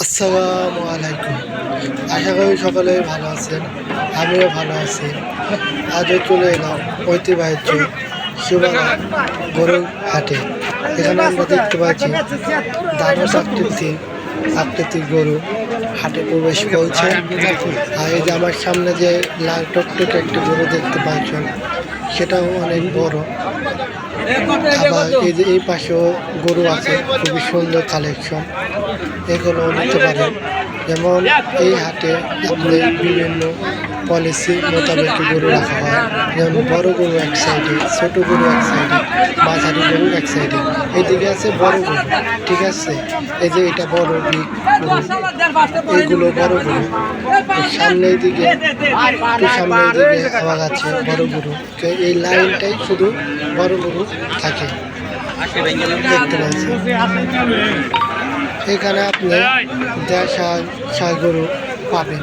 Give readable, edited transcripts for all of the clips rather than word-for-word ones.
আসসালামু আলাইকুম। আশা করি সকলেই ভালো আছেন, আমিও ভালো আছি। আজও চলে এলাম ঐতিহ্য সুবালা গরুর হাটে। এখানে আমরা দেখতে পাচ্ছি দানব আকৃতির গরু হাটে প্রবেশ করছে। আর এই যে আমার সামনে যে লাল টকটকে একটি গরু দেখতে পাচ্ছেন, সেটাও অনেক বড়। আবার এই যে এই পাশেও গরু আছে, খুবই সুন্দর কালেকশন। এগুলো নিতে পারেন। যেমন এই হাটে আপনি বিভিন্ন পলিসি মোতাবেক গরু রাখা হয়। যেমন বড় গরু এক সাইডে, ছোট গরু এক সাইডে, মাঝারি গরু এক সাইডে। এইদিকে আছে বড় গরু, ঠিক আছে। এই যে এটা বড় বিগ গরু, এইগুলো বড় গরু। সামনের দিকে সামনের দিকে আবার আছে বড় গরু। এই লাইনটাই শুধু বড় গরু থাকে, দেখতে পাচ্ছি। এখানে আপনি ষাঁড় গরু পাবেন,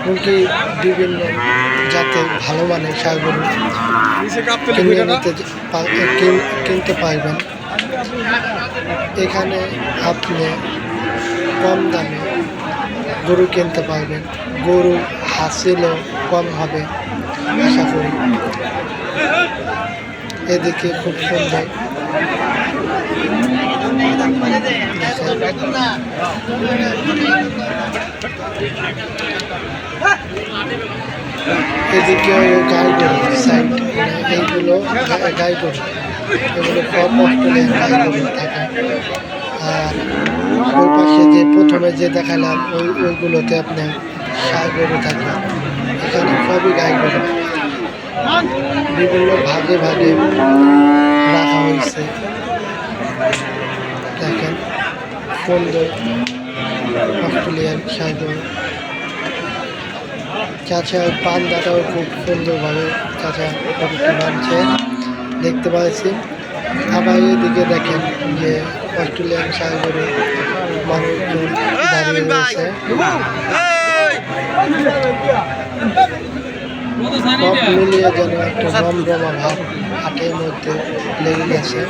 এমনকি বিভিন্ন জাতের ভালো মানের ষাঁড় গরু কিনতে পারবেন। এখানে আপনি কম দামে গরু কিনতে পারবেন। গরু হাসিলও কম হবে আশা করি। এদিকে খুব সুন্দর এদিকে গাই গরু সাইড, এইগুলো গাই গরু, এগুলো সব অস্ট্রেলিয়ান গাই গরু থাকে। আর ওই পাশে যে প্রথমে যে দেখালাম ওইগুলোতে আপনার ষাঁড় গরু থাকে। এখানে সবই গাই গরু, বিভিন্ন ভাগে ভাগে রাখা হয়েছে। দেখেন সুন্দর অস্ট্রেলিয়ান ষাঁড় গরু। চাচা পান্দাটাও খুব সুন্দরভাবে চাচা গরুটি বানছে, দেখতে পাচ্ছি। আবার এদিকে দেখেন যে অস্ট্রেলিয়ান ষাঁড় গরু মানুষজন দাঁড়িয়ে রয়েছে। সব মিলিয়ে যেন একটা রমরমা ভাব হাটের মধ্যে লেগে গেছে।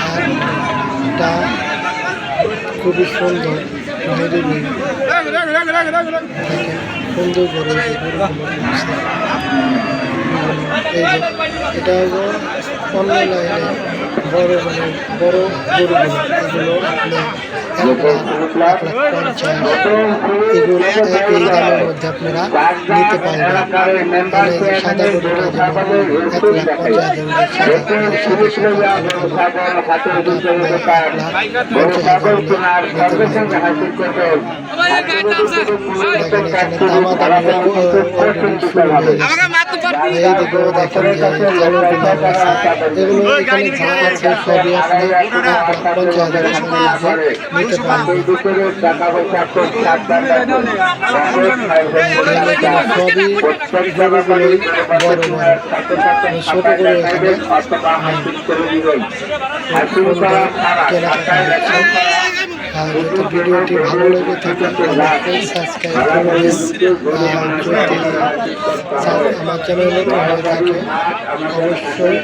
হাটটা খুবই সুন্দর, নিরিবিলি, সুন্দর করে এই যে এটা হলো অন্য লাইনে বড় গরুগুলো, এগুলো এগুলো এই দামের মধ্যে আপনারা নিতে পারবেন। মানে সাদা গরুটা যেমন 1,50,000 এইদিকেও দেখেন যে এগুলো এখানে যা আছে সবই আপনি 1,50,000 নিতে পারবেন। সবই গরুগুলোই বড় বড়, ছোট গরু এখানে কেনাকাটা হচ্ছে। আর যদি ভিডিওটি ভালো লেগে থাকে অবশ্যই সাবস্ক্রাইব করবেন। আর যদি আমার চ্যানেল নতুন হয়ে থাকে অবশ্যই